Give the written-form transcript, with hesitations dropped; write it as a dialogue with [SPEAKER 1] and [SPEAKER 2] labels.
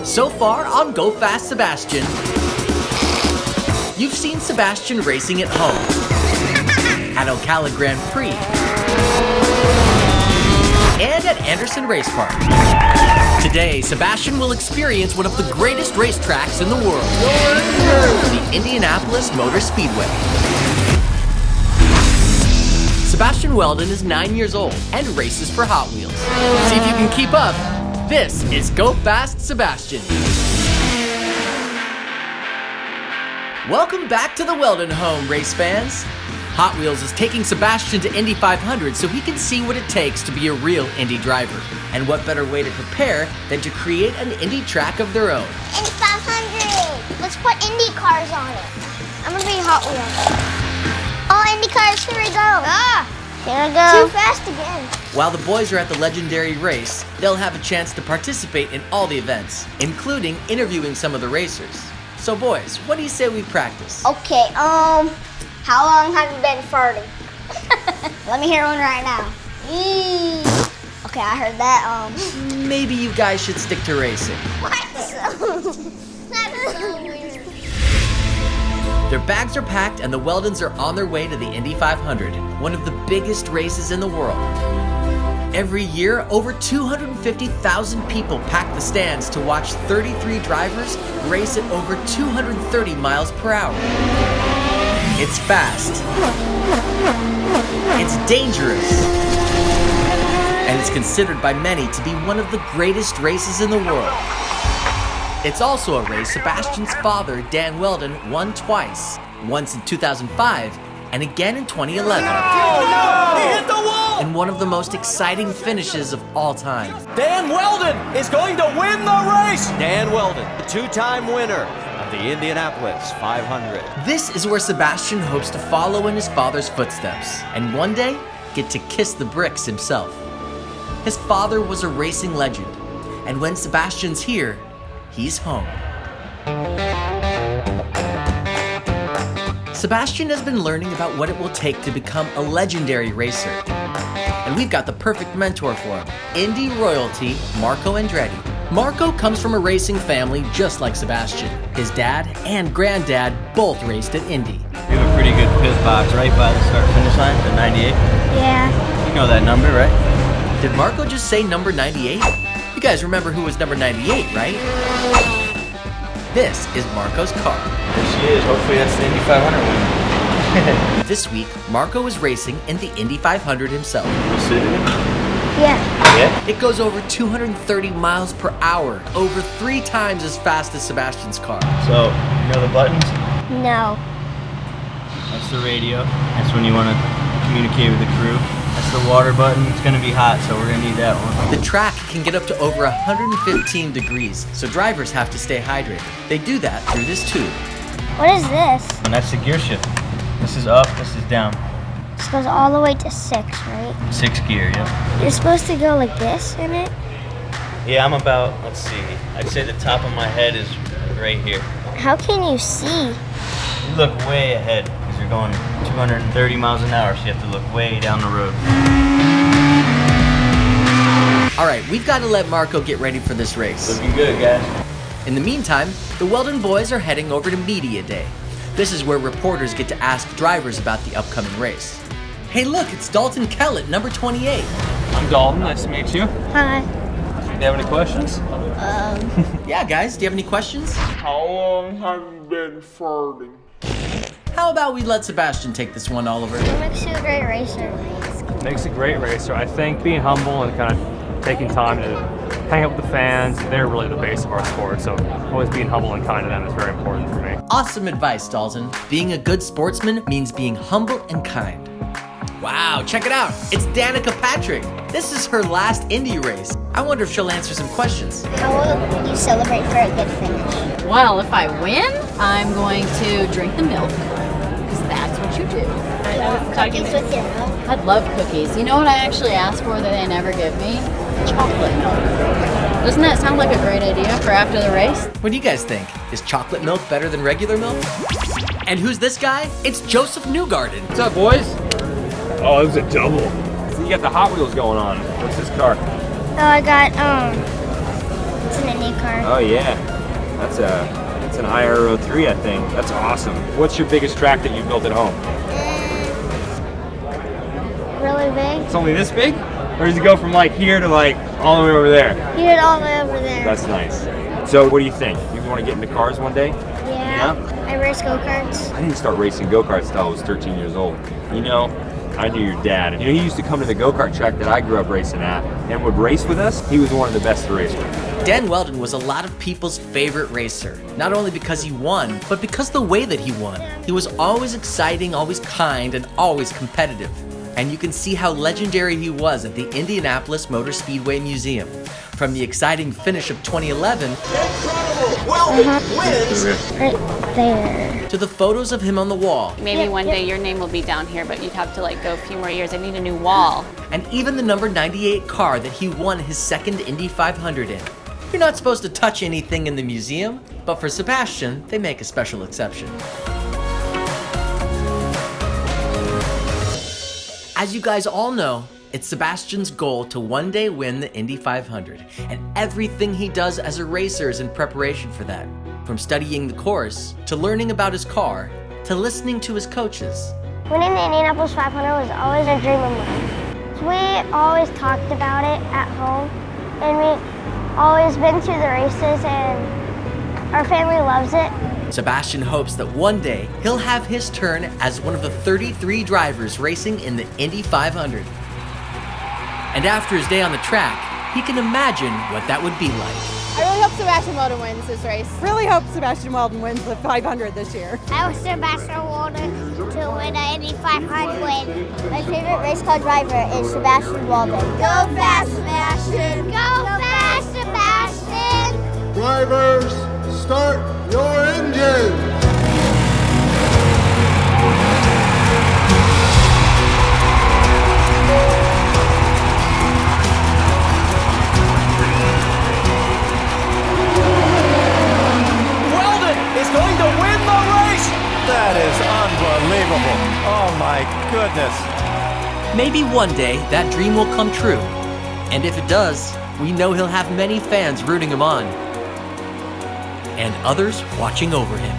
[SPEAKER 1] So far on Go Fast Sebastian, you've seen Sebastian racing at home, at Ocala Grand Prix, and at Anderson Race Park. Today, Sebastian will experience one of the greatest racetracks in the world, the Indianapolis Motor Speedway. Sebastian Wheldon is 9 years old and races for Hot Wheels. See if you can keep up. This is Go Fast Sebastian. Welcome back to the Wheldon home, race fans. Hot Wheels is taking Sebastian to Indy 500 so he can see what it takes to be a real Indy driver. And what better way to prepare than to create an Indy track of their own.
[SPEAKER 2] Indy 500! Let's put Indy cars on it. I'm gonna be Hot Wheels. Oh, Indy cars, here we go. Here we go. Too fast again.
[SPEAKER 1] While the boys are at the legendary race, they'll have a chance to participate in all the events, including interviewing some of the racers. So boys, what do you say we practice?
[SPEAKER 2] Okay, how long have you been farting? Let me hear one right now. Okay, I heard that,
[SPEAKER 1] Maybe you guys should stick to racing.
[SPEAKER 2] What? That's so weird.
[SPEAKER 1] Their bags are packed and the Wheldons are on their way to the Indy 500, one of the biggest races in the world. Every year, over 250,000 people pack the stands to watch 33 drivers race at over 230 miles per hour. It's fast. It's dangerous. And it's considered by many to be one of the greatest races in the world. It's also a race Sebastian's father, Dan Wheldon, won twice. Once in 2005 and again in 2011.
[SPEAKER 3] Oh no! He hit the wall!
[SPEAKER 1] In one of the most exciting finishes of all time.
[SPEAKER 3] Dan Wheldon is going to win the race! Dan Wheldon, the two-time winner of the Indianapolis 500.
[SPEAKER 1] This is where Sebastian hopes to follow in his father's footsteps and one day get to kiss the bricks himself. His father was a racing legend, and when Sebastian's here, he's home. Sebastian has been learning about what it will take to become a legendary racer. And we've got the perfect mentor for him, Indy royalty Marco Andretti. Marco comes from a racing family just like Sebastian. His dad and granddad both raced at Indy.
[SPEAKER 4] We have a pretty good pit box right by the start-finish line, the 98.
[SPEAKER 2] Yeah.
[SPEAKER 4] You know that number, right?
[SPEAKER 1] Did Marco just say number 98? You guys remember who was number 98, right? This is Marco's car.
[SPEAKER 4] There she is. Hopefully that's the Indy 500 winner.
[SPEAKER 1] This week, Marco is racing in the Indy 500 himself.
[SPEAKER 4] You sit in it?
[SPEAKER 2] Yeah.
[SPEAKER 4] Yeah?
[SPEAKER 1] It goes over 230 miles per hour, over 3 times as fast as Sebastian's car.
[SPEAKER 4] So, you know the buttons?
[SPEAKER 2] No.
[SPEAKER 4] That's the radio. That's when you want to communicate with the crew. That's the water button. It's going to be hot, so we're going to need that one.
[SPEAKER 1] The track can get up to over 115 degrees, so drivers have to stay hydrated. They do that through this tube.
[SPEAKER 2] What is this?
[SPEAKER 4] And that's the gear shift. This is up, this is down.
[SPEAKER 2] This goes all the way to 6, right?
[SPEAKER 4] 6 gear, yeah.
[SPEAKER 2] You're supposed to go like this in it?
[SPEAKER 4] Yeah, I'm about, let's see, I'd say the top of my head is right here.
[SPEAKER 2] How can you see?
[SPEAKER 4] You look way ahead because you're going 230 miles an hour, so you have to look way down the road.
[SPEAKER 1] All right, we've got to let Marco get ready for this race.
[SPEAKER 4] Looking good, guys.
[SPEAKER 1] In the meantime, the Wheldon boys are heading over to Media Day. This is where reporters get to ask drivers about the upcoming race. Hey look, it's Dalton Kellett, number 28.
[SPEAKER 5] I'm Dalton, nice to meet you.
[SPEAKER 2] Hi.
[SPEAKER 5] Do you have any questions?
[SPEAKER 1] Yeah, guys, do you have any questions?
[SPEAKER 6] How long have you been farting?
[SPEAKER 1] How about we let Sebastian take this one, Oliver?
[SPEAKER 2] What makes you a great racer?
[SPEAKER 5] Makes a great racer. I think being humble and kind of taking time to hang out with the fans, they're really the base of our sport, so always being humble and kind to them is very important for me.
[SPEAKER 1] Awesome advice, Dalton. Being a good sportsman means being humble and kind. Wow, check it out. It's Danica Patrick. This is her last Indy race. I wonder if she'll answer some questions.
[SPEAKER 2] How will you celebrate for a good finish?
[SPEAKER 7] Well, if I win, I'm going to drink the milk, because that's what you do.
[SPEAKER 2] Cookies with your milk?
[SPEAKER 7] I'd love cookies. You know what I actually asked for that they never give me? Chocolate milk. Doesn't that sound like a great idea for after the race?
[SPEAKER 1] What do you guys think? Is chocolate milk better than regular milk? And who's this guy? It's Joseph Newgarden.
[SPEAKER 5] What's up, boys? Oh, it was a double. So you got the Hot Wheels going on. What's this car?
[SPEAKER 2] Oh, I got, it's an IndyCar.
[SPEAKER 8] Oh yeah, that's an IRO3, I think. That's awesome. What's your biggest track that you built at home?
[SPEAKER 2] Really big.
[SPEAKER 8] It's only this big? Or does it go from like here to like all the way over there?
[SPEAKER 2] Here all the way over there.
[SPEAKER 8] That's nice. So what do you think? You want to get into cars one day?
[SPEAKER 2] Yeah. I race go-karts.
[SPEAKER 8] I didn't start racing go-karts until I was 13 years old. You know, I knew your dad. You know, he used to come to the go-kart track that I grew up racing at and would race with us. He was one of the best to race with.
[SPEAKER 1] Dan Wheldon was a lot of people's favorite racer, not only because he won, but because the way that he won. He was always exciting, always kind, and always competitive. And you can see how legendary he was at the Indianapolis Motor Speedway Museum. From the exciting finish of 2011
[SPEAKER 8] wins
[SPEAKER 2] Right there.
[SPEAKER 1] to the photos of him on the wall,
[SPEAKER 9] Maybe one day your name will be down here, but you'd have to like go a few more years. I need a new wall.
[SPEAKER 1] and even the number 98 car that he won his second Indy 500 in. You're not supposed to touch anything in the museum, but for Sebastian, they make a special exception. As you guys all know, it's Sebastian's goal to one day win the Indy 500, and everything he does as a racer is in preparation for that. From studying the course, to learning about his car, to listening to his coaches.
[SPEAKER 2] Winning the Indianapolis 500 was always a dream of mine. We always talked about it at home, and we always been to the races, and our family loves it.
[SPEAKER 1] Sebastian hopes that one day he'll have his turn as one of the 33 drivers racing in the Indy 500. And after his day on the track, he can imagine what that would be like.
[SPEAKER 10] I really hope Sebastian Wheldon wins this race. Really hope Sebastian Wheldon wins the 500 this year.
[SPEAKER 2] I want Sebastian Wheldon to win the Indy 500. My favorite race car driver is Sebastian Wheldon. Go fast, Sebastian! Go fast, Sebastian!
[SPEAKER 6] Drivers, start your engine!
[SPEAKER 3] Going to win the race! That is unbelievable. Oh my goodness.
[SPEAKER 1] Maybe one day that dream will come true. And if it does, we know he'll have many fans rooting him on. And others watching over him.